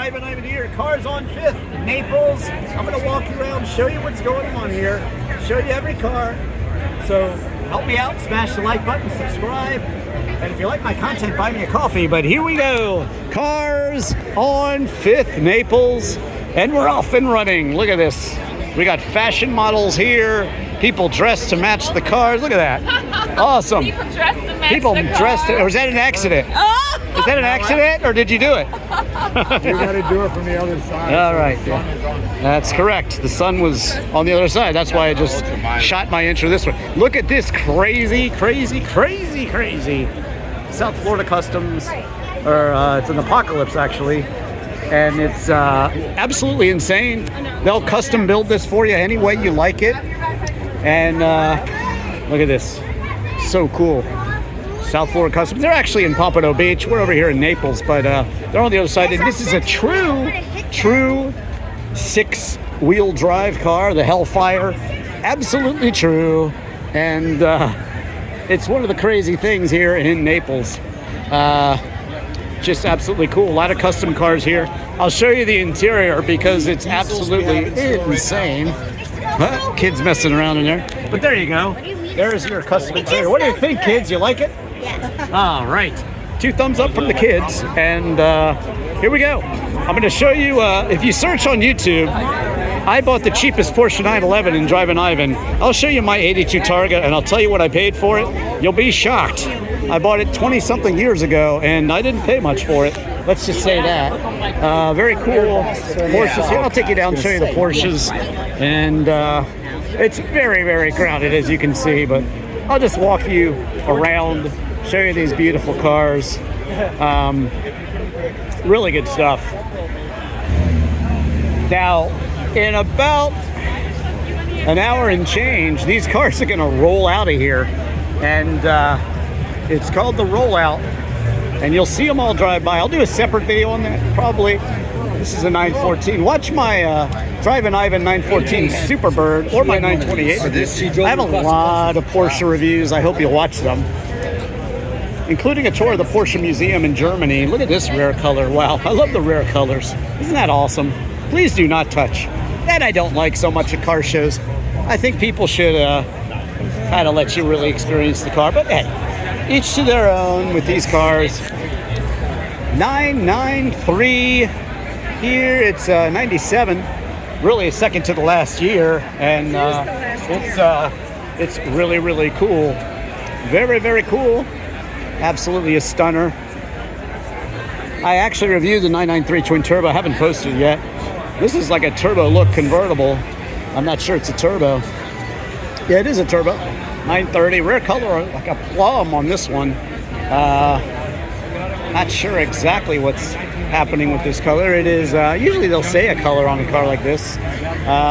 Drivin Ivan here, Cars on 5th, Naples. I'm going to walk you around, show you what's going on here, show you every car. So help me out, smash the like button, subscribe, and if you like my content, buy me a coffee. But here we go, Cars on 5th, Naples, and we're off and running. Look at this. We got fashion models here, people dressed to match the cars. Look at that. Awesome. People dressed to match People the cars. dressed to, or was that an accident? Oh! Is that an accident, or did you do it? You got to do it from the other side. All so right. the sun is on. That's correct. The sun was on the other side. That's why I just shot my intro this way. Look at this crazy South Florida Customs, or it's an Apocalypse actually, and it's absolutely insane. They'll custom build this for you any way you like it, and look at this, so cool. South Florida Customs. They're actually in Pompano Beach. We're over here in Naples, but they're on the other side. And this is a true 6-wheel drive car, the Hellfire. Absolutely true. And it's one of the crazy things here in Naples. Just absolutely cool. A lot of custom cars here. I'll show you the interior because it's absolutely insane. Kids messing around in there. But there you go. There's your custom interior. What do you think, kids? You like it? Yes. All right. 2 thumbs up from the kids. And here we go. I'm going to show you, if you search on YouTube, I bought the cheapest Porsche 911 in Drivin Ivan. I'll show you my 82 Targa, and I'll tell you what I paid for it. You'll be shocked. I bought it 20-something years ago, and I didn't pay much for it. Let's just say that. Very cool Porsches here. I'll take you down and show you the Porsches. And it's very crowded, as you can see, but I'll just walk you around, show you these beautiful cars. Really good stuff. Now, in about an hour and change, these cars are going to roll out of here, and it's called the rollout, and you'll see them all drive by. I'll do a separate video on that, probably. This is a 914. Watch my Drivin Ivan 914 Superbird or my 928 reviews. I have a lot of Porsche reviews. I hope you'll watch them, including a tour of the Porsche Museum in Germany. Look at this rare color. Wow, I love the rare colors. Isn't that awesome? Please do not touch. That I don't like so much at car shows. I think people should kind of let you really experience the car. But hey, each to their own with these cars. 993. Here it's 97, really a second to the last year, and it's really cool. Very cool. Absolutely a stunner. I actually reviewed the 993 twin turbo. I haven't posted it yet. This is like a turbo look convertible. I'm not sure it's a turbo. Yeah, it is a turbo. 930, rare color, like a plum on this one. Not sure exactly what's happening with this color. It is, usually they'll say a color on a car like this.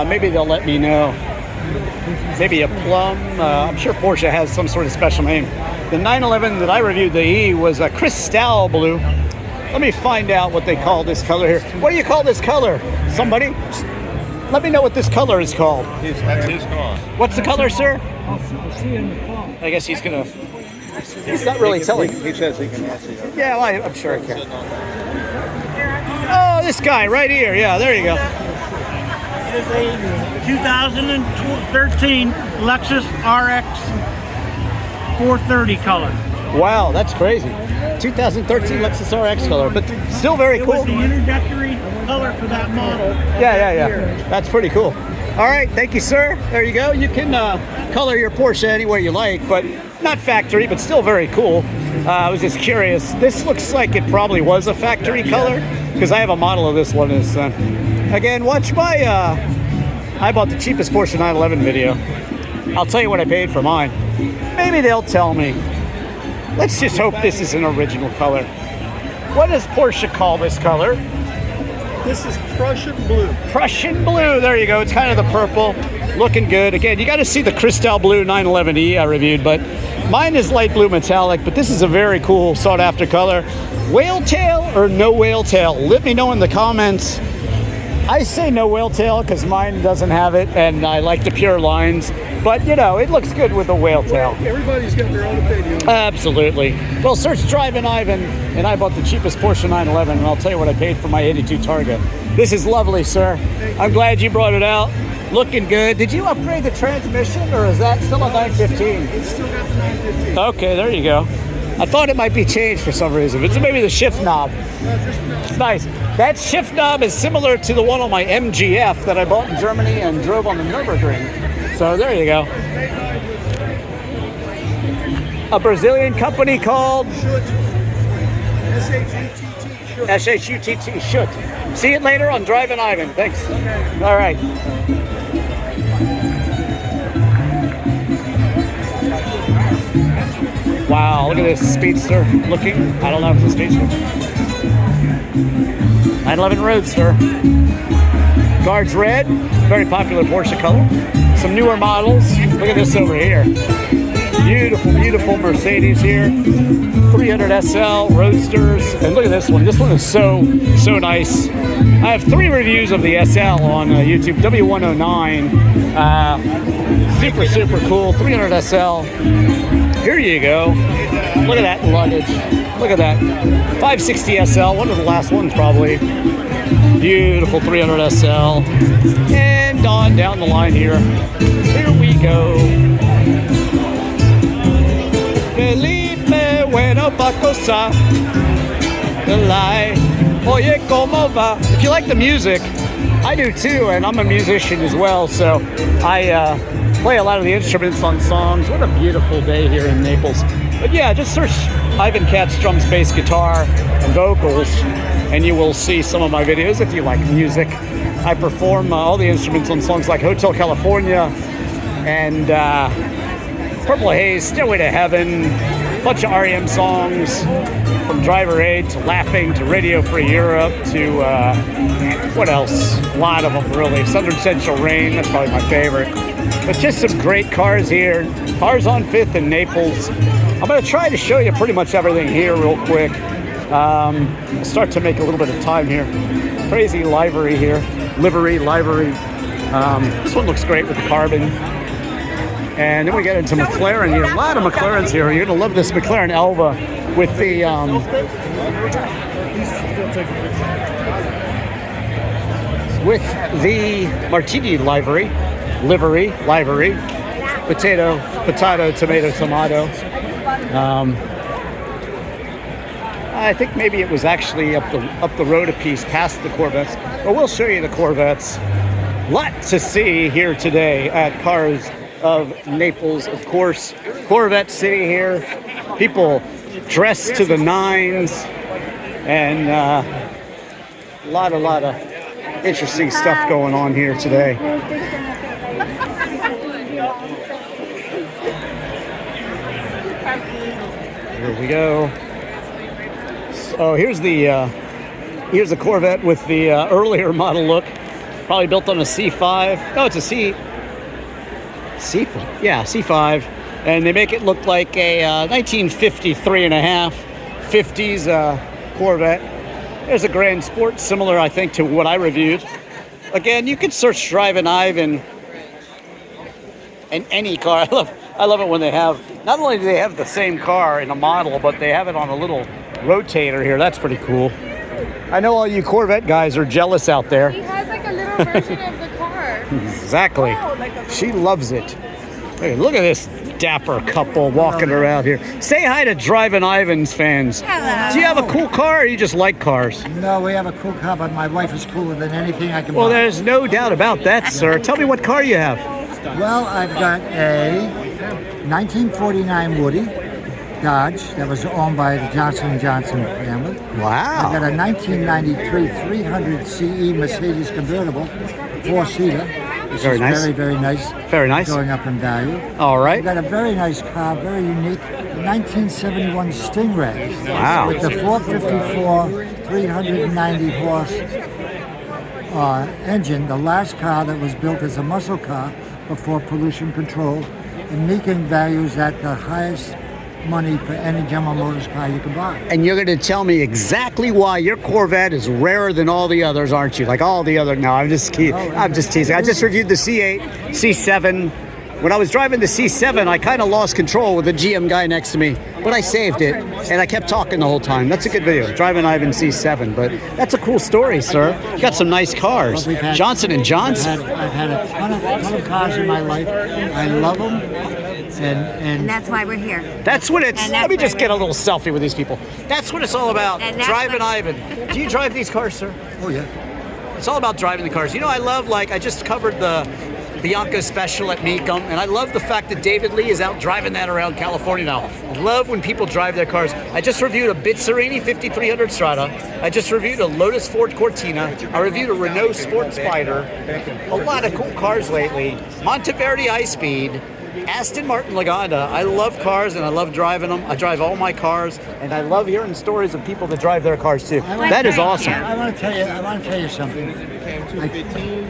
Maybe they'll let me know. Maybe a plum. I'm sure Porsche has some sort of special name. The 911 that I reviewed, the E, was a crystal blue. Let me find out what they call this color here. What do you call this color? Somebody? Let me know what this color is called. That's his car. What's the color, sir? I guess he's gonna... He's not really telling. He says he can answer you. Yeah, well, I'm sure I can. Oh, this guy right here. Yeah, there you go. It is a 2013 Lexus RX 430 color. Wow, that's crazy. 2013 Lexus RX color, but still very It cool. was the introductory color for that model. Yeah. That's pretty cool. All right, thank you, sir. There you go. You can color your Porsche any way you like, but not factory, but still very cool. I was just curious. This looks like it probably was a factory color, because I have a model of this one. Again, watch my I bought the cheapest Porsche 911 video. I'll tell you what I paid for mine. Maybe they'll tell me. Let's just hope this is an original color. What does Porsche call this color? This is Prussian blue. Prussian blue, there you go. It's kind of the purple, looking good. Again, you got to see the crystal blue 911E I reviewed, but mine is light blue metallic, but this is a very cool sought after color. Whale tail or no whale tail? Let me know in the comments. I say no whale tail because mine doesn't have it, and I like the pure lines. But, you know, it looks good with the whale tail. Everybody's got their own opinion. Absolutely. Well, search Drivin Ivan, and I bought the cheapest Porsche 911, and I'll tell you what I paid for my 82 Targa. This is lovely, sir. I'm glad you brought it out. Looking good. Did you upgrade the transmission, or is that still a 915? It's still got the 915. Okay, there you go. I thought it might be changed for some reason. It's maybe the shift knob. It's nice. That shift knob is similar to the one on my MGF that I bought in Germany and drove on the Nürburgring. So there you go. A Brazilian company called S-H-U-T-T. S-H-U-T-T, Shoot. See it later on Drivin Ivan. Thanks. All right. Wow, look at this speedster looking. I don't know if it's a speedster. 911 Roadster. Guards red, very popular Porsche color. Some newer models. Look at this over here. Beautiful, beautiful Mercedes here. 300 SL Roadsters. And look at this one. This one is so nice. I have 3 reviews of the SL on YouTube. W109. Super cool. 300 SL. Here you go. Look at that luggage. Look at that. 560 SL. One of the last ones probably. Beautiful 300 SL. And on down the line here. Here we go. Felipe, bueno pa cosa. Oye, como va. If you like the music, I do too, and I'm a musician as well, so I play a lot of the instruments on songs. What a beautiful day here in Naples. But yeah, just search IvanKatz drums, bass, guitar, and vocals, and you will see some of my videos if you like music. I perform all the instruments on songs like Hotel California and Purple Haze, Stairway to Heaven, a bunch of REM songs, from Driver Aid to Laughing to Radio Free Europe to, what else? A lot of them, really. Southern Central Rain, that's probably my favorite. But just some great cars here. Cars on 5th in Naples. I'm going to try to show you pretty much everything here real quick. I'll start to make a little bit of time here. Crazy livery here. Livery. This one looks great with the carbon. And then we get into McLaren here. A lot of McLarens here. You're going to love this McLaren Elva with the Martini livery. Potato, tomato. I think maybe it was actually up the road a piece past the Corvettes. But we'll show you the Corvettes. Lot to see here today at Cars of Naples, of course. Corvette City here. People dressed to the nines, and a lot of interesting stuff going on here today. Here we go. So here's the Corvette with the earlier model look. Probably built on a C5. No, it's a C5. Yeah, C5. And they make it look like a 1953 and a half 50s Corvette. There's a Grand Sport, similar, I think, to what I reviewed. Again, you can search Drivin Ivan and any car. I love it when they have, not only do they have the same car in a model, but they have it on a little rotator here. That's pretty cool. I know all you Corvette guys are jealous out there. He has like a little version of the car. Exactly. She loves it. Hey, look at this dapper couple walking around here. Say hi to Drivin Ivan's fans. Hello. Do you have a cool car, or you just like cars? No, we have a cool car, but my wife is cooler than anything I can Well, buy. there's no doubt about that, sir. Tell me what car you have. Well, I've got a 1949 Woody Dodge that was owned by the Johnson & Johnson family. Wow. I've got a 1993 300 CE Mercedes convertible, 4-seater. This Very is nice. Very, very nice. Very nice. Going up in value. All right. I've got a very nice car, very unique, 1971 Stingray. Wow. With the 454, 390 horse engine, the last car that was built as a muscle car before pollution control, and making values at the highest money for any General Motors car you can buy. And you're going to tell me exactly why your Corvette is rarer than all the others, aren't you? Like all the other. No, I'm just teasing. I just reviewed the C8, C7, When I was driving the C7, I kind of lost control with the GM guy next to me, but I saved it, and I kept talking the whole time. That's a good video, Drivin Ivan C7, but that's a cool story, sir. You got some nice cars. Johnson & Johnson. I've had a ton of cars in my life. I love them, And that's why we're here. That's what it's, And let me that's just get a little selfie with these people. That's what it's all about, And that's Drivin what- Ivan. Do you drive these cars, sir? oh yeah. It's all about driving the cars. You know, I love, like, I just covered the Bianca special at Mecum, and I love the fact that David Lee is out driving that around California now. I love when people drive their cars. I just reviewed a Bitserini 5300 Strada. I just reviewed a Lotus Ford Cortina. I reviewed a Renault Sport Spider. A lot of cool cars lately. Monteverdi iSpeed. Aston Martin Lagonda. I love cars and I love driving them. I drive all my cars, and I love hearing stories of people that drive their cars too. That is awesome. I want to tell you something.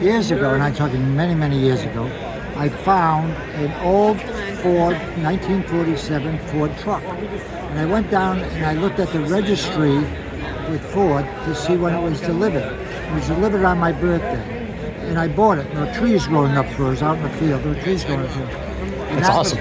Years ago, and I'm talking many, many years ago, I found an old Ford 1947 Ford truck. And I went down and I looked at the registry with Ford to see when it was delivered. It was delivered on my birthday. And I bought it. There were trees growing up through it. I was out in the field. There were trees growing through it. And That's awesome.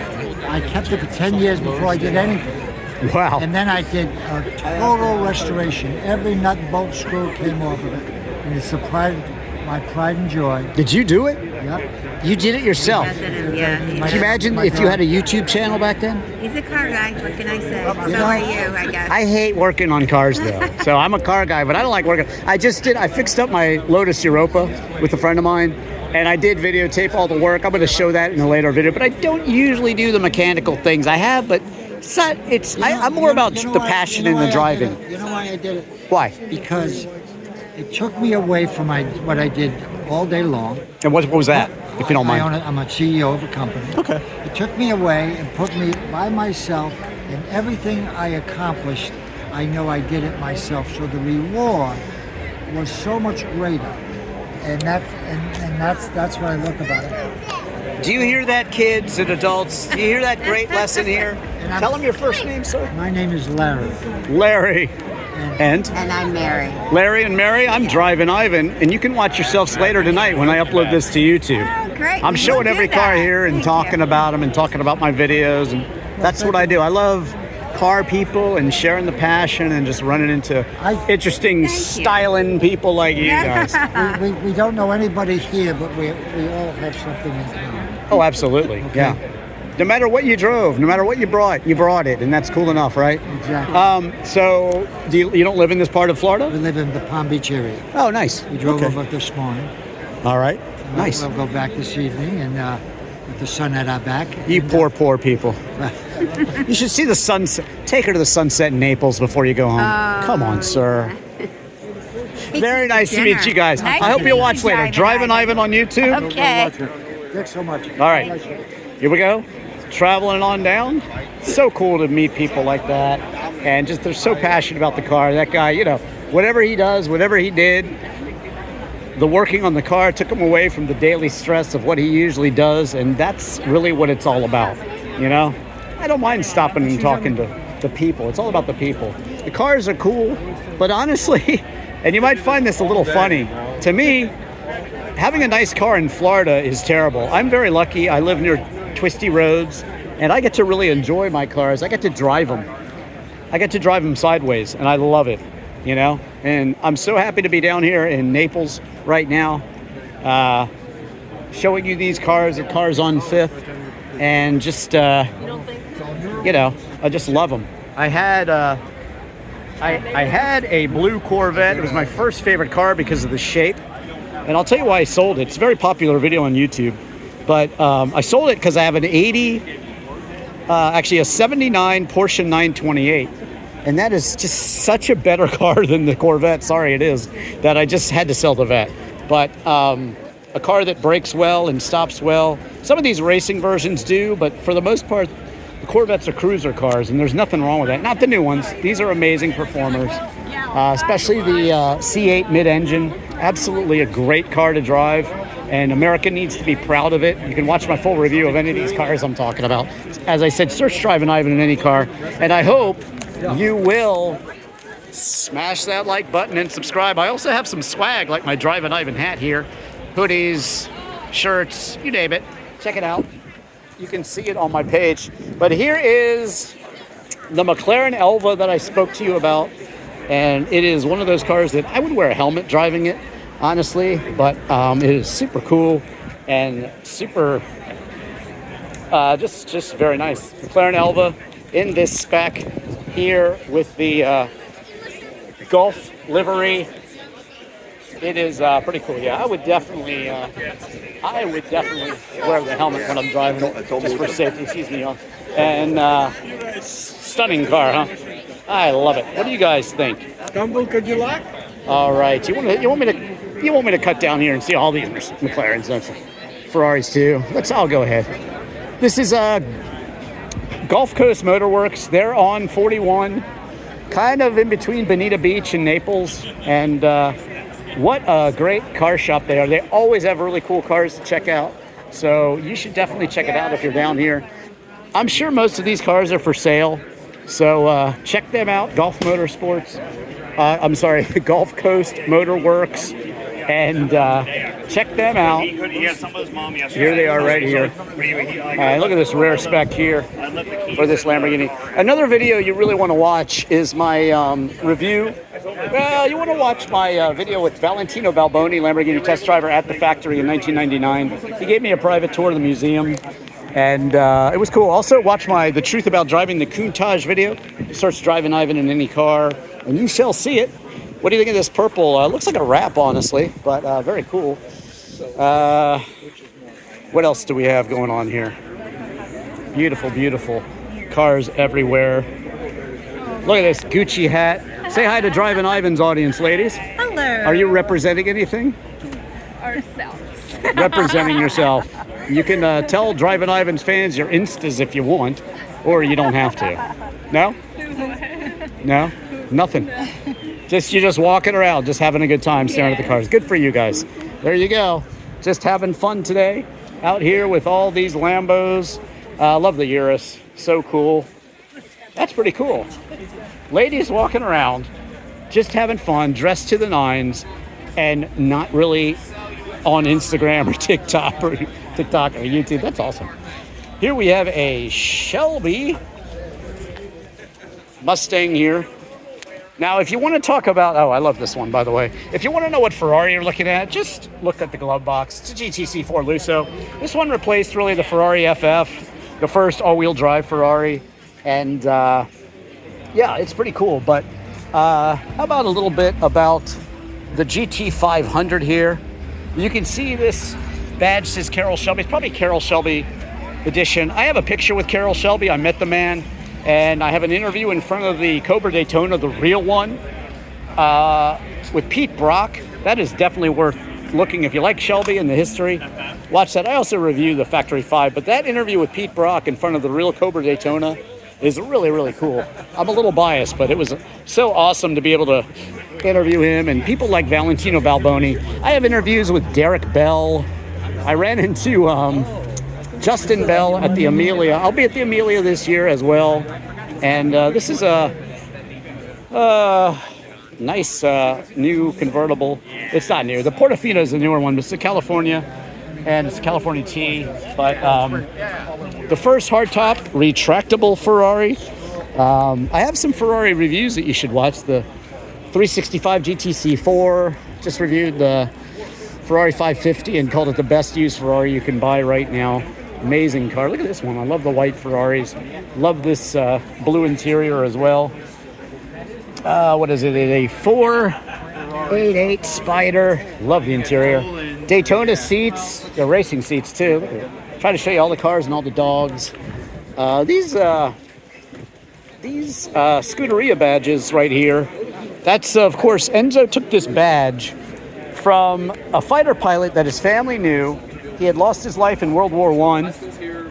I kept it for 10 years before I did anything. Wow. And then I did a total restoration. Every nut and bolt screw came off of it. And it's my pride and joy. Did you do it? Yep. You did it yourself. Yeah. Can you imagine if you had a YouTube channel back then? He's a car guy. What can I say? So know, are you, I guess. I hate working on cars though. So I'm a car guy, but I don't like working. I fixed up my Lotus Europa with a friend of mine, and I did videotape all the work. I'm going to show that in a later video, but I don't usually do the mechanical things. I have, but it's not, I'm more about the passion and the driving. You know why I did it? Why? Because it took me away from what I did all day long. And what was that, if you don't mind? I'm a CEO of a company. Okay. It took me away and put me by myself, and everything I accomplished, I know I did it myself. So the reward was so much greater. And that's what I look about it. Do you hear that, kids and adults? Do you hear that great lesson here? Tell them your first name, sir. My name is Larry. Larry. And? And I'm Mary. Larry and Mary, I'm Drivin Ivan, and you can watch yourselves later tonight when I upload this to YouTube. Oh, great. I'm showing every car here and talking about them and talking about my videos, and that's what I do. I love car people and sharing the passion and just running into interesting, styling people like you guys. We don't know anybody here, but we all have something in common. Oh, absolutely. Okay. Yeah. No matter what you drove, no matter what you brought it, and that's cool enough, right? Exactly. So you don't live in this part of Florida? We live in the Palm Beach area. Oh, nice. We drove over this morning. All right. Nice. We'll go back this evening and with the sun at our back. You poor people. You should see the sunset. Take her to the sunset in Naples before you go home. Come on, sir. Very nice to meet you guys. Nice I hope to you'll meet watch you, later. Drivin' Drivin Ivan on YouTube. Okay. Thanks so much. All right. Here we go. Traveling on down. So cool to meet people like that. And just they're so passionate about the car. That guy, you know, whatever he does, whatever he did, the working on the car took him away from the daily stress of what he usually does. And that's really what it's all about, you know? I don't mind stopping and talking to the people. It's all about the people. The cars are cool, but honestly, and you might find this a little funny, to me, having a nice car in Florida is terrible. I'm very lucky. I live near twisty roads, and I get to really enjoy my cars. I get to drive them. I get to drive them sideways, and I love it, you know? And I'm so happy to be down here in Naples right now, showing you these cars, the cars on 5th, and just, you know, I just love them. I had a blue Corvette. It was my first favorite car because of the shape. And I'll tell you why I sold it. It's a very popular video on YouTube. But I sold it because I have an 79 Porsche 928. And that is just such a better car than the Corvette. Sorry, it is. That I just had to sell the Vette. But a car that brakes well and stops well. Some of these racing versions do, but for the most part, the Corvettes are cruiser cars, and there's nothing wrong with that. Not the new ones. These are amazing performers, especially the C8 mid-engine. Absolutely a great car to drive, and America needs to be proud of it. You can watch my full review of any of these cars I'm talking about. As I said, search Drivin Ivan in any car, and I hope you will smash that like button and subscribe. I also have some swag, like my Drivin Ivan hat here, hoodies, shirts, you name it. Check it out. you can see it on my page. But here is the McLaren Elva that I spoke to you about. And it is one of those cars that I would wear a helmet driving it, honestly. But it is super cool and super, just very nice. McLaren Elva in this spec here with the Golf livery. It is pretty cool. Yeah, I would definitely wear the helmet when I'm driving it, just for safety. Excuse me, y'all. And stunning car, huh? I love it. What do you guys think? Gumbo, could you like? All right, you want me to cut down here and see all these McLarens, don't you? Ferraris too. I'll go ahead. This is Gulf Coast Motorworks. They're on 41, kind of in between Bonita Beach and Naples. And what a great car shop they are. They always have really cool cars to check out. So you should definitely check it out if you're down here. I'm sure most of these cars are for sale. So check them out, Gulf Motorsports. Gulf Coast Motorworks. And check them out. Here they are right here. Look at this rare spec here for this Lamborghini. Another video you really want to watch is my review. Well, you want to watch my video with Valentino Balboni, Lamborghini test driver at the factory in 1999. He gave me a private tour of the museum. And it was cool. Also, watch my The Truth About Driving the Countach video. Search Drivin Ivan in any car, and you shall see it. What do you think of this purple? Looks like a wrap, honestly, but very cool. What else do we have going on here? Beautiful, beautiful cars everywhere. Look at this Gucci hat. Say hi to Drivin Ivan's audience, ladies. Hello. Are you representing anything? Ourselves. Representing yourself. You can tell Drivin Ivan's fans your Instas if you want, or you don't have to. No? No? Nothing. You're just walking around, just having a good time, staring at the cars. Good for you guys. There you go. Just having fun today out here with all these Lambos. Love the Urus. So cool. That's pretty cool. Ladies walking around, just having fun, dressed to the nines, and not really on Instagram or TikTok or YouTube. That's awesome. Here we have a Shelby Mustang here. Now, if you want to talk about, I love this one, by the way. If you want to know what Ferrari you're looking at, just look at the glove box. It's a GTC4 Lusso. This one replaced really the Ferrari FF, the first all-wheel drive Ferrari. And yeah, it's pretty cool. But how about a little bit about the GT500 here? You can see this badge says Carroll Shelby. It's probably Carroll Shelby edition. I have a picture with Carroll Shelby. I met the man. And I have an interview in front of the Cobra Daytona, the real one, with Pete Brock. That is definitely worth looking. If you like Shelby and the history, watch that. I also review the Factory 5, but that interview with Pete Brock in front of the real Cobra Daytona is really, really cool. I'm a little biased, but it was so awesome to be able to interview him and people like Valentino Balboni. I have interviews with Derek Bell. I ran into Justin Bell at the Amelia. I'll be at the Amelia this year as well. And this is a nice new convertible. It's not new. The Portofino is the newer one, but it's a California, and it's a California T. But the first hardtop retractable Ferrari. I have some Ferrari reviews that you should watch. The 365 GTC4. Just reviewed the Ferrari 550 and called it the best used Ferrari you can buy right now. Amazing car. Look at this one. I love the white Ferraris. Love this blue interior as well. What is it? A 488 Spider. Love the interior. Daytona seats. They're racing seats too. Try to show you all the cars and all the dogs. These Scuderia badges right here. That's, of course, Enzo took this badge from a fighter pilot that his family knew. He had lost his life in World War I,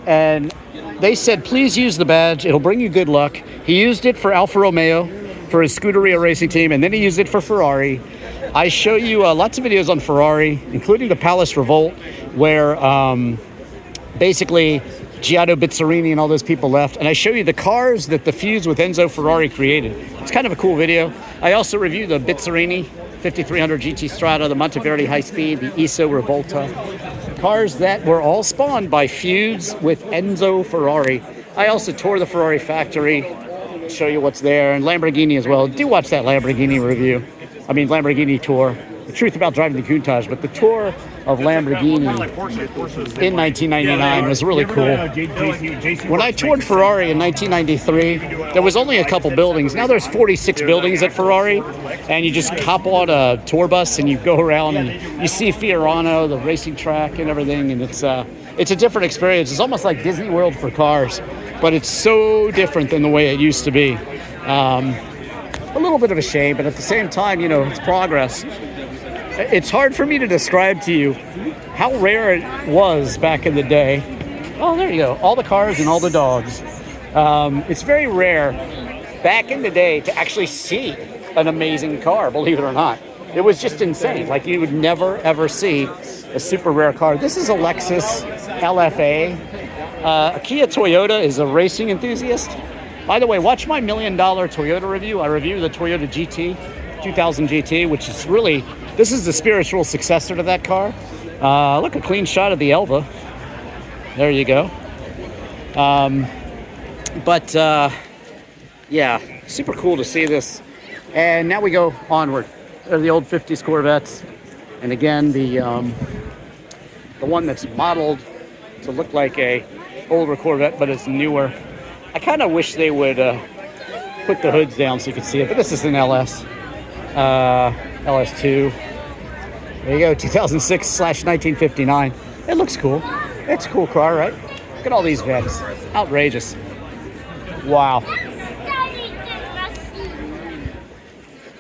and they said, please use the badge. It'll bring you good luck. He used it for Alfa Romeo, for his Scuderia racing team, and then he used it for Ferrari. I show you lots of videos on Ferrari, including the Palace Revolt, where basically Giotto Bizzarini and all those people left, and I show you the cars that the fuse with Enzo Ferrari created. It's kind of a cool video. I also review the Bizzarini 5300 GT Strada, the Monteverdi High Speed, the ISO Revolta. Cars that were all spawned by feuds with Enzo Ferrari. I also toured the Ferrari factory, show you what's there, and Lamborghini as well. Do watch that Lamborghini review. I mean, Lamborghini tour. The truth about driving the Countach, but the tour of Lamborghini in 1999 was really cool. When I toured Ferrari in 1993, there was only a couple buildings. Now there's 46 buildings at Ferrari, and you just hop on a tour bus and you go around and you see Fiorano, the racing track and everything, and it's a different experience. It's almost like Disney World for cars, but it's so different than the way it used to be. A little bit of a shame, but at the same time, you know, it's progress. It's hard for me to describe to you how rare it was back in the day. Oh, there you go. All the cars and all the dogs. It's very rare back in the day to actually see an amazing car, believe it or not. It was just insane. Like, you would never, ever see a super rare car. This is a Lexus LFA. A Kia Toyota is a racing enthusiast. By the way, watch my $1 million Toyota review. I review the Toyota GT, 2000 GT, which is really... This is the spiritual successor to that car. Look, a clean shot of the Elva. There you go. Yeah, super cool to see this. And now we go onward. They're the old 50s Corvettes. And again, the one that's modeled to look like a older Corvette, but it's newer. I kind of wish they would put the hoods down so you could see it, but this is an LS. LS2. There you go, 2006/1959. It looks cool. It's a cool car, right? Look at all these vents. Outrageous. Wow.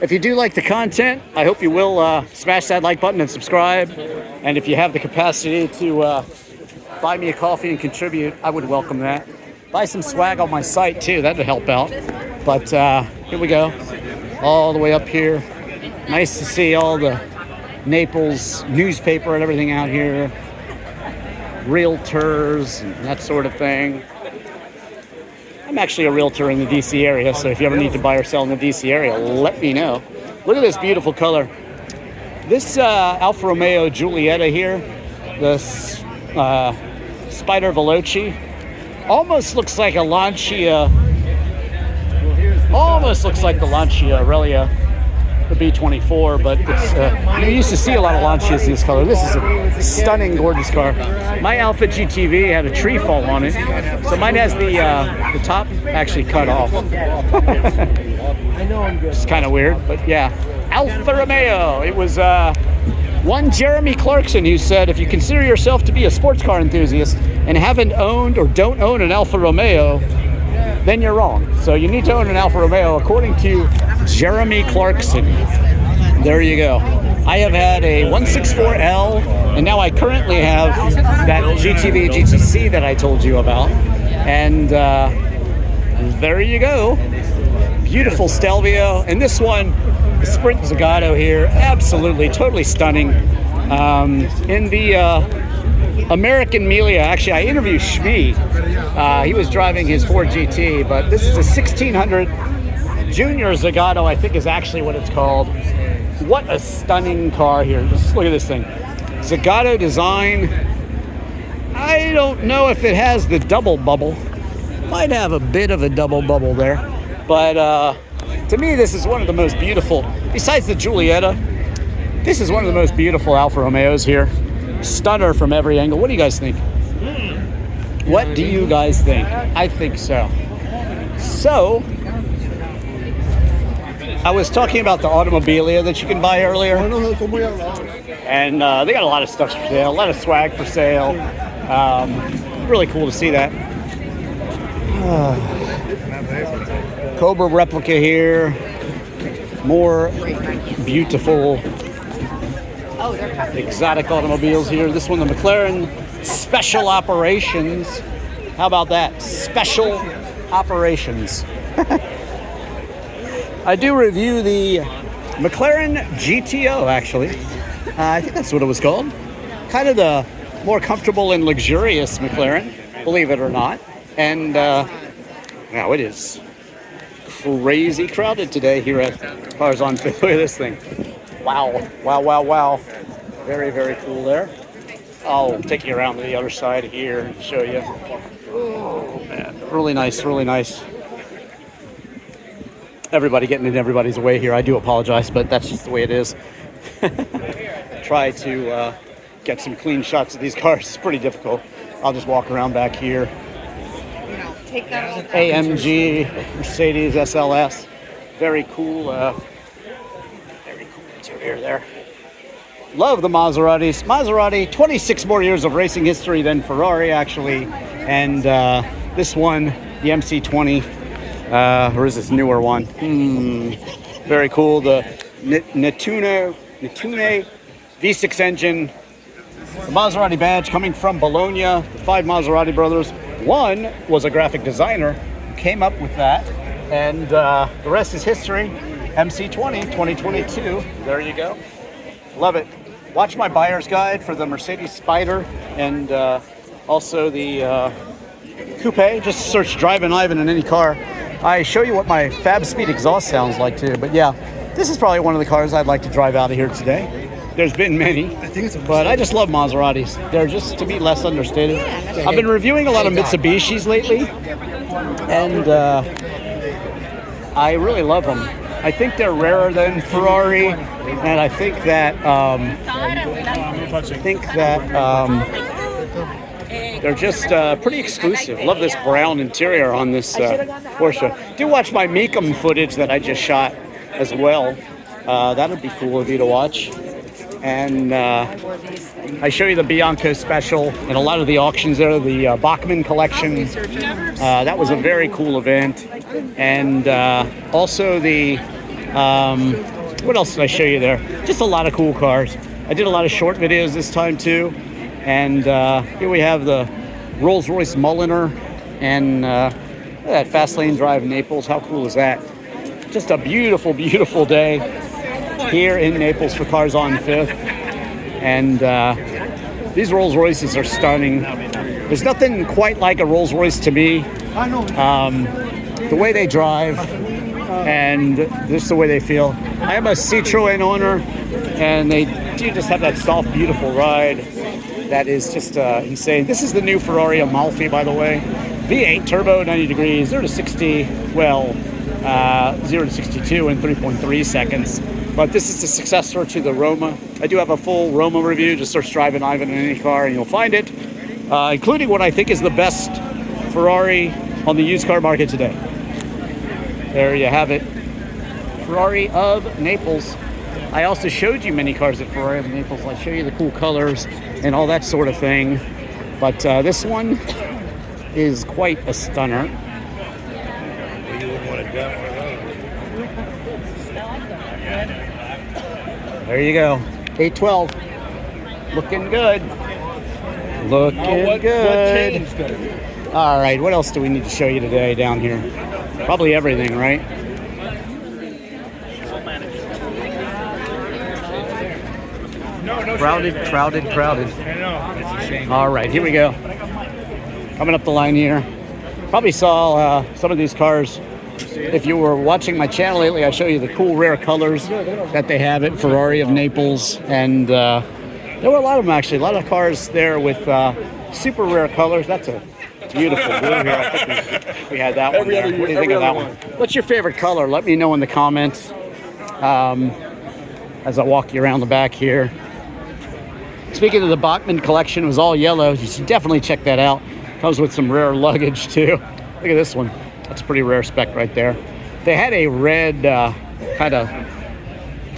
If you do like the content, I hope you will smash that like button and subscribe. And if you have the capacity to buy me a coffee and contribute, I would welcome that. Buy some swag on my site too, that would help out. But here we go, all the way up here. Nice to see all the Naples newspaper and everything out here. Realtors and that sort of thing. I'm actually a realtor in the DC area, so if you ever need to buy or sell in the DC area, let me know. Look at this beautiful color. This Alfa Romeo Giulietta here, the Spider Veloce, almost looks like a Lancia. Almost looks like the Lancia Aurelia, the B24, but it's, you used to see a lot of Lancias in this color. This is a stunning, gorgeous car. My Alfa GTV had a tree fall on it, so mine has the top actually cut off. It's kind of weird, but yeah. Alfa Romeo. It was one Jeremy Clarkson who said, if you consider yourself to be a sports car enthusiast and haven't owned or don't own an Alfa Romeo, then you're wrong. So you need to own an Alfa Romeo, according to Jeremy Clarkson. There you go. I have had a 164L, and now I currently have that GTV GTC that I told you about. And there you go. Beautiful Stelvio. And this one, the Sprint Zagato here, absolutely, totally stunning. In the American Amelia, actually, I interviewed Shmi. He was driving his Ford GT, but this is a 1600 Junior Zagato, I think is actually what it's called. What a stunning car here. Just look at this thing. Zagato design. I don't know if it has the double bubble. Might have a bit of a double bubble there. But to me, this is one of the most beautiful, besides the Giulietta, this is one of the most beautiful Alfa Romeos here. Stunner from every angle. What do you guys think? What do you guys think? I think so. So, I was talking about the Automobilia that you can buy earlier. And they got a lot of stuff for sale, a lot of swag for sale. Really cool to see that. Cobra replica here. More beautiful exotic automobiles here. This one, the McLaren Special Operations. How about that? Special Operations. I do review the McLaren GTO, actually. I think that's what it was called. Kind of the more comfortable and luxurious McLaren, believe it or not. And now it is crazy crowded today here at Cars on Fit. Look at this thing. Wow, wow, wow, wow. Very, very cool there. I'll take you around to the other side here and show you. Oh man, really nice, really nice. Everybody getting in everybody's way here. I do apologize, but that's just the way it is. Try to get some clean shots of these cars. It's pretty difficult. I'll just walk around back here. Take that all. AMG, Mercedes SLS. Very cool. Very cool interior there. Love the Maseratis. Maserati, 26 more years of racing history than Ferrari, actually. And this one, the MC20, or is this newer one? Very cool. The Netune V6 engine. The Maserati badge coming from Bologna. The 5 Maserati brothers. One was a graphic designer who came up with that. And the rest is history. MC20 2022. There you go. Love it. Watch my buyer's guide for the Mercedes Spider and also the coupe. Just search Drivin Ivan in any car. I show you what my Fab Speed exhaust sounds like too. But yeah, this is probably one of the cars I'd like to drive out of here today. There's been many, but I just love Maseratis. They're just, to me, less understated. I've been reviewing a lot of Mitsubishis lately, and I really love them. I think they're rarer than Ferrari, and I think that they're just pretty exclusive. Love this brown interior on this Porsche. Do watch my Mecum footage that I just shot as well. That would be cool of you to watch. And I show you the Bianco special and a lot of the auctions there, the Bachmann collection. That was a very cool event. And also the, what else did I show you there? Just a lot of cool cars. I did a lot of short videos this time too. And here we have the Rolls-Royce Mulliner and look at that fast lane drive in Naples. How cool is that? Just a beautiful, beautiful day here in Naples for Cars on 5th. And these Rolls-Royces are stunning. There's nothing quite like a Rolls-Royce to me. The way they drive and just the way they feel. I am a Citroën owner, and they do just have that soft, beautiful ride that is just insane. This is the new Ferrari Amalfi, by the way. V8 turbo, 90 degrees, 0 to 60, well, 0 to 62 in 3.3 seconds. But this is the successor to the Roma. I do have a full Roma review. Just search Drivin Ivan in any car and you'll find it, including what I think is the best Ferrari on the used car market today. There you have it. Ferrari of Naples. I also showed you many cars at Ferrari of Naples. I show you the cool colors and all that sort of thing. But this one is quite a stunner. There you go. 812. Looking good. Looking good. All right, what else do we need to show you today down here? Probably everything, right? Crowded. All right, here we go. Coming up the line here. Probably saw some of these cars. If you were watching my channel lately, I show you the cool rare colors that they have at Ferrari of Naples. And there were a lot of them, actually. A lot of cars there with super rare colors. That's a beautiful blue here. I think we had that one there. What do you think of that one? What's your favorite color? Let me know in the comments as I walk you around the back here. Speaking of the Bachmann collection, it was all yellow. You should definitely check that out. Comes with some rare luggage too. Look at this one. That's a pretty rare spec right there. They had a red kind of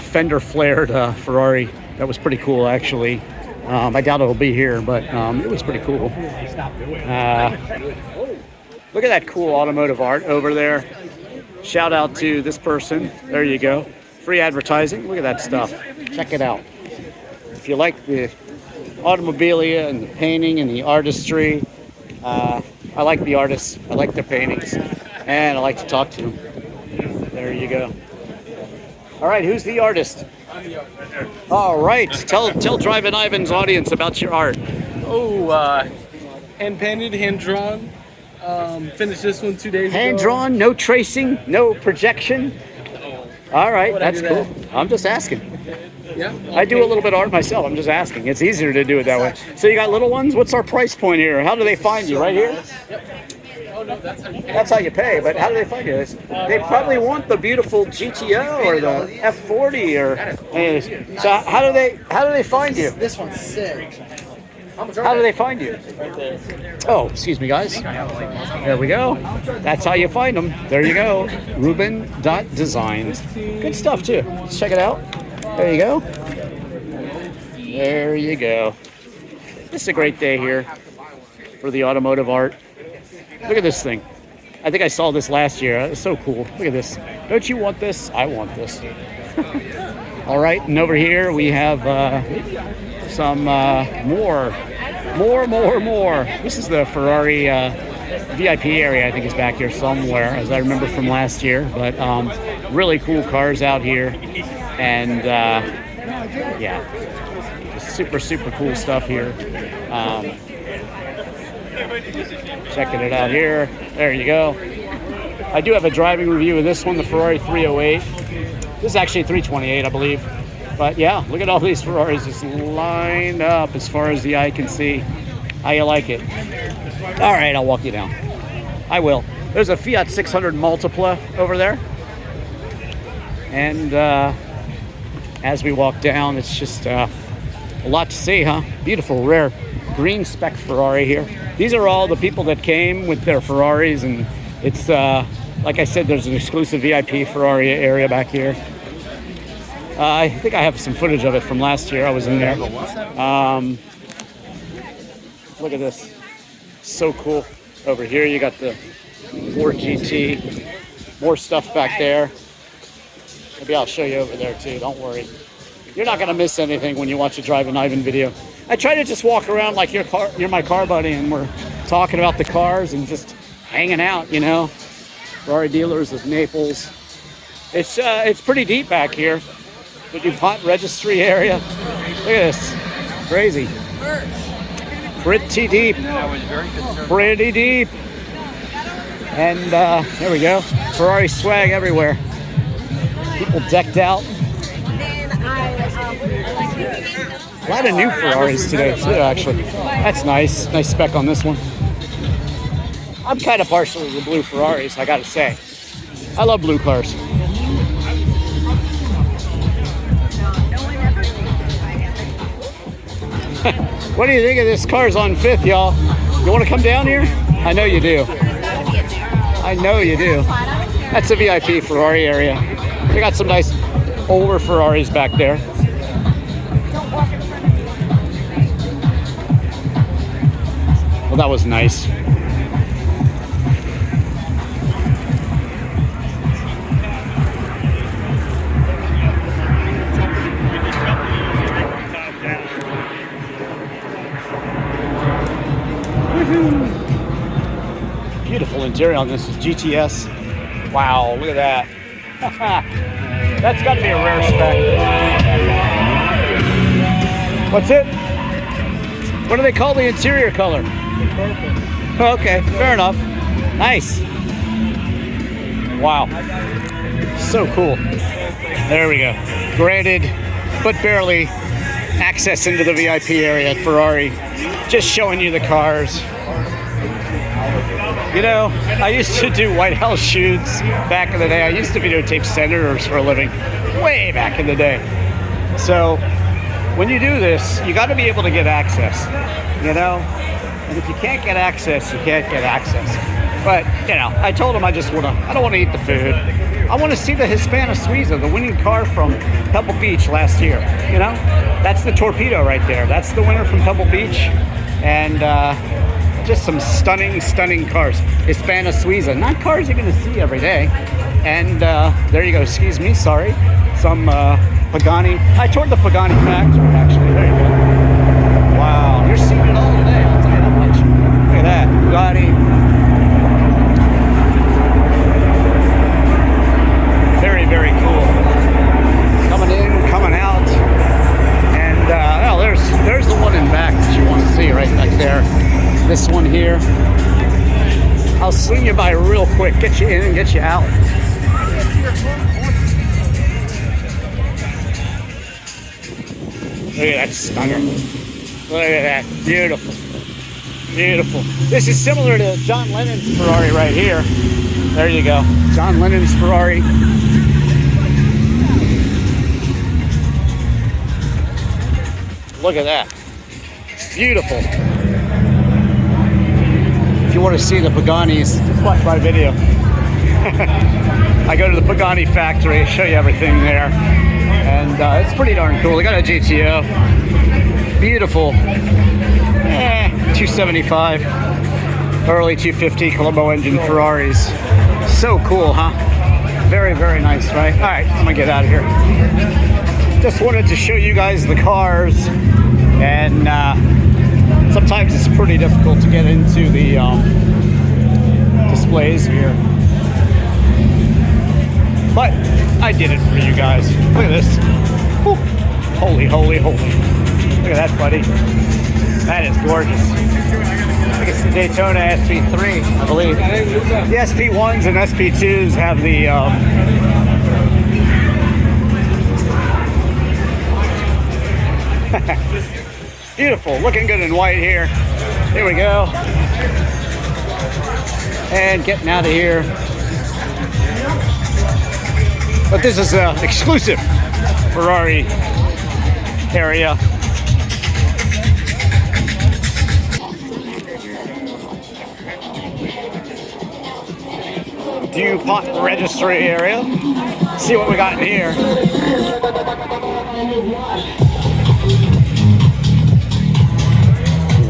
fender flared Ferrari that was pretty cool, actually. I doubt it'll be here, but it was pretty cool. Look at that cool automotive art over there. Shout out to this person. There you go. Free advertising. Look at that stuff. Check it out. If you like the automobilia and the painting and the artistry, I like the artists. I like their paintings. And I like to talk to them. There you go. All right, who's the artist? All right, tell Drivin Ivan's audience about your art. Oh, hand-painted, hand-drawn. Finished this one 2 days ago. Hand-drawn, no tracing, no projection. All right, that's cool. I'm just asking. Yeah. I do a little bit of art myself. I'm just asking. It's easier to do it that way. So you got little ones? What's our price point here? How do they find you? Right here? Oh no, that's how you pay. That's how you pay, but how do they find you? They probably want the beautiful GTO or the F40 or. Anyways, so how do they find you? This one's sick. How do they find you? Oh, excuse me, guys. There we go. That's how you find them. There you go. Ruben.designs. Good stuff too. Let's check it out. There you go. There you go. This is a great day here for the automotive art. Look at this thing. I think I saw this last year. It's so cool. Look at this. Don't you want this? I want this. All right, and over here we have some more. This is the Ferrari VIP area. I think is back here somewhere, as I remember from last year. But really cool cars out here, and yeah, super cool stuff here. Checking it out here. There you go. I do have a driving review of this one, the Ferrari 308. This is actually 328, I believe. But yeah, look at all these Ferraris just lined up as far as the eye can see. How you like it? All right, I'll walk you down. I will. There's a Fiat 600 Multipla over there. And as we walk down, it's just a lot to see, huh? Beautiful, rare green spec Ferrari here. These are all the people that came with their Ferraris, and it's like I said, there's an exclusive VIP Ferrari area back here. I think I have some footage of it from last year. I was in there. Look at this. So cool. Over here you got the Ford GT. More stuff back there. Maybe I'll show you over there too. Don't worry. You're not going to miss anything when you watch a Drivin Ivan video. I try to just walk around like you're my car buddy, and we're talking about the cars and just hanging out, you know. Ferrari dealers of Naples. It's pretty deep back here. The DuPont registry area. Look at this. Crazy. Pretty deep. Pretty deep. And there we go. Ferrari swag everywhere. People decked out. A lot of new Ferraris today too, actually. That's nice. Nice spec on this one. I'm kind of partial to the blue Ferraris, I gotta say. I love blue cars. What do you think of this Cars on 5th, y'all? You want to come down here? I know you do. I know you do. That's a VIP Ferrari area. They got some nice older Ferraris back there. Well, that was nice. Beautiful interior on this GTS. Wow, look at that. That's got to be a rare spec. What's it? What do they call the interior color? Purple. Okay, fair enough. Nice. Wow. So cool. There we go. Granted, but barely access into the VIP area at Ferrari. Just showing you the cars. You know, I used to do White House shoots back in the day. I used to videotape senators for a living, way back in the day. So when you do this, you got to be able to get access, you know? And if you can't get access, you can't get access. But, you know, I told him I don't want to eat the food. I want to see the Hispana Suiza, the winning car from Pebble Beach last year, you know? That's the torpedo right there. That's the winner from Pebble Beach. And just some stunning cars. Hispana Suiza, not cars you're going to see every day. And there you go, excuse me, sorry. Some Pagani. I toured the Pagani factory, actually. There you go. Wow, you're seeing it all today, I'll tell you that much. Look at that, Bugatti. Very cool. Coming in, coming out. And well, there's the one in back that you want to see right back there. This one here. I'll swing you by real quick, get you in and get you out. Look at that stunner. Look at that. Beautiful. Beautiful. This is similar to John Lennon's Ferrari right here. There you go. John Lennon's Ferrari. Look at that. Beautiful. If you want to see the Pagani's, just watch my video. I go to the Pagani factory, show you everything there. And it's pretty darn cool. They got a GTO. Beautiful. 275. Early 250 Colombo engine Ferraris. So cool, huh? Very, very nice, right? All right, I'm gonna get out of here. Just wanted to show you guys the cars. And sometimes it's pretty difficult to get into the displays here. But I did it for you guys. Look at this. Whew. Holy, holy, holy. Look at that, buddy. That is gorgeous. I think it's the Daytona SP3, I believe. The SP1s and SP2s have the beautiful, looking good in white here. Here we go. And getting out of here. But this is an exclusive Ferrari area. DuPont registry area. See what we got in here.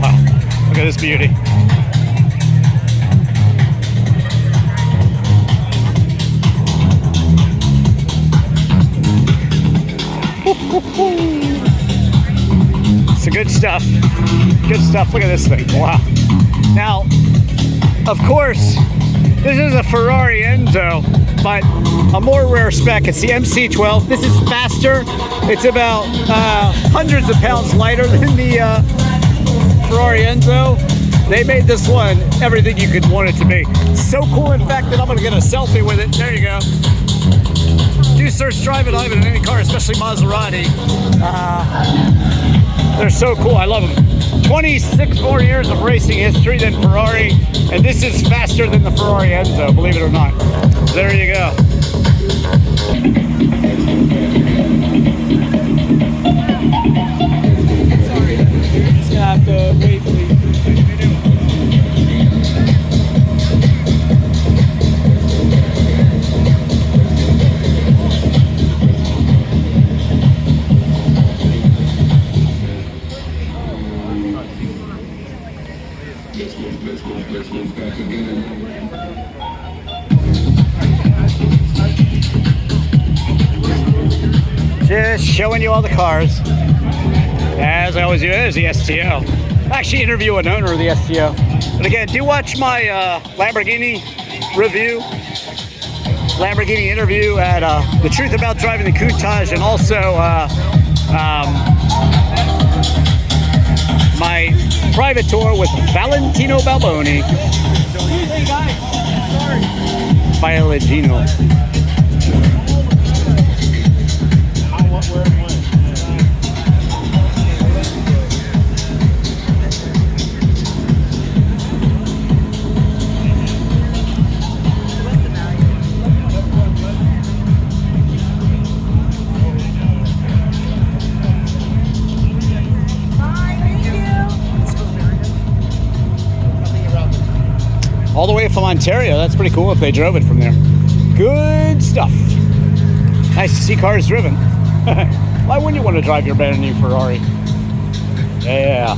Wow, look at this beauty. It's good stuff. Good stuff. Look at this thing. Wow. Now, of course, this is a Ferrari Enzo, but a more rare spec. It's the MC12. This is faster. It's about hundreds of pounds lighter than the Ferrari Enzo. They made this one everything you could want it to be. So cool, in fact, that I'm going to get a selfie with it. There you go. Do search Drivin Ivan in any car, especially Maserati. They're so cool. I love them. 26 more years of racing history than Ferrari, and this is faster than the Ferrari Enzo, believe it or not. There you go. Sorry, just gonna have to wait, please. Just showing you all the cars. As I always do, there's the STO. I actually interview an owner of the STO. But again, do watch my Lamborghini review, Lamborghini interview at The Truth About Driving the Countach, and also my private tour with Valentino Balboni. Hey guys, sorry. Valentino. All the way from Ontario. That's pretty cool if they drove it from there. Good stuff. Nice to see cars driven. Why wouldn't you want to drive your brand new Ferrari? Yeah.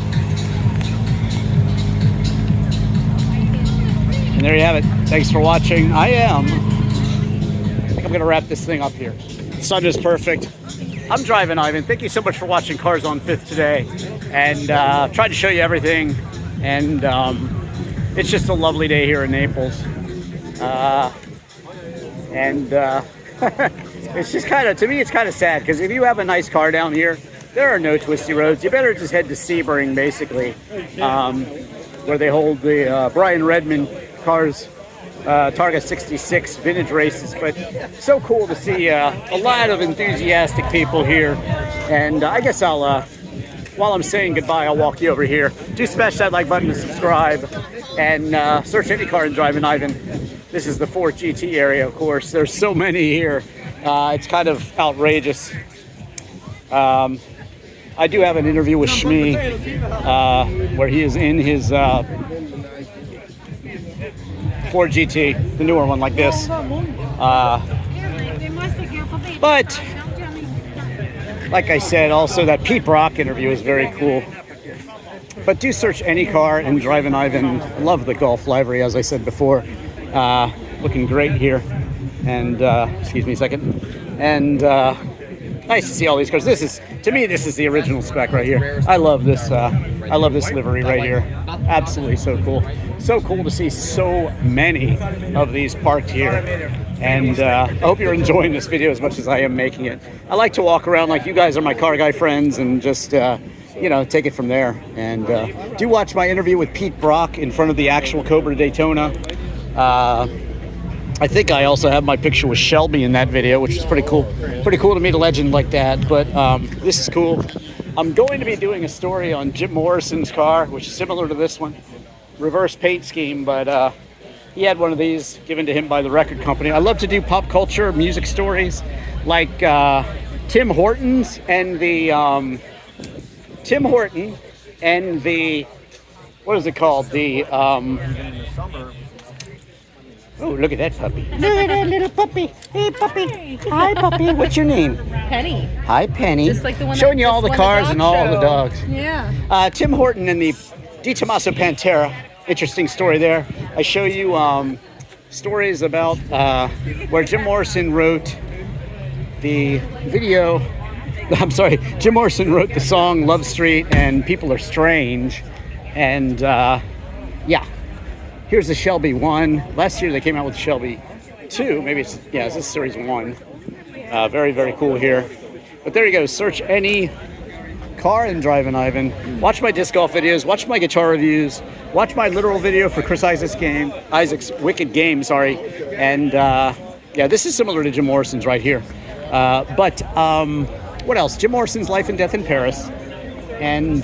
And there you have it. Thanks for watching. I think I'm going to wrap this thing up here. The sun is perfect. I'm Drivin Ivan. Thank you so much for watching Cars on Fifth today. And tried to show you everything. And it's just a lovely day here in Naples. It's just kind of, to me, it's kind of sad, because if you have a nice car down here, there are no twisty roads. You better just head to Sebring, basically, where they hold the Brian Redman cars, Targa 66 vintage races. But so cool to see a lot of enthusiastic people here. And I guess I'll while I'm saying goodbye, I'll walk you over here. Do smash that like button and subscribe, and search any car in Drivin Ivan. This is the Ford GT area, of course. There's so many here. It's kind of outrageous. I do have an interview with Shmi, where he is in his Ford GT, the newer one like this. But like I said, also that Pete Brock interview is very cool. But do search any car in Drivin Ivan. Love the Golf livery, as I said before. Looking great here. And excuse me a second. And nice to see all these cars. This is, to me, this is the original spec right here. I love this livery right here. Absolutely so cool. So cool to see so many of these parked here. And I hope you're enjoying this video as much as I am making it. I like to walk around like you guys are my car guy friends and just, you know, take it from there. And do watch my interview with Pete Brock in front of the actual Cobra Daytona. I think I also have my picture with Shelby in that video, which is pretty cool. Pretty cool to meet a legend like that, but this is cool. I'm going to be doing a story on Jim Morrison's car, which is similar to this one. Reverse paint scheme, but he had one of these given to him by the record company. I love to do pop culture, music stories, like Tim Hortons and the, what is it called? The, oh, look at that puppy. Look at that little puppy. Hey, puppy. Hi, puppy. What's your name? Penny. Hi, Penny. Just like the one showing that you all the just won the cars dog and all the show. dogs. Yeah. Tim Horton and the Di Tommaso Pantera. Interesting story there. I show you stories about where Jim Morrison wrote the video. I'm sorry, Jim Morrison wrote the song Love Street and People Are Strange. And yeah. Here's the Shelby 1. Last year they came out with Shelby 2. Maybe it's, yeah, this is Series 1. Very, very cool here. But there you go. Search any car in Drivin Ivan. Watch my disc golf videos. Watch my guitar reviews. Watch my literal video for Chris Isaac's Wicked Game, sorry. And yeah, this is similar to Jim Morrison's right here. But what else? Jim Morrison's Life and Death in Paris. And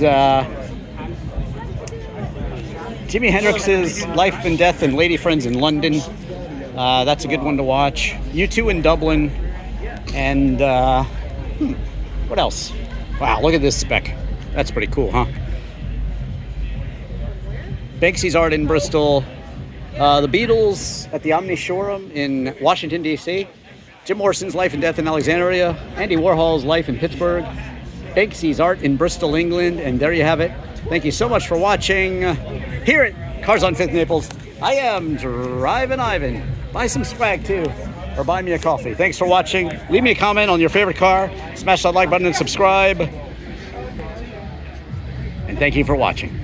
Jimi Hendrix's Life and Death and Lady Friends in London. That's a good one to watch. U2 in Dublin. And what else? Wow, look at this spec. That's pretty cool, huh? Banksy's Art in Bristol. The Beatles at the Omni Showroom in Washington, D.C. Jim Morrison's Life and Death in Alexandria. Andy Warhol's Life in Pittsburgh. Banksy's Art in Bristol, England. And there you have it. Thank you so much for watching. Here at Cars on 5th Naples, I am Drivin Ivan. Buy some swag too, or buy me a coffee. Thanks for watching. Leave me a comment on your favorite car. Smash that like button and subscribe. And thank you for watching.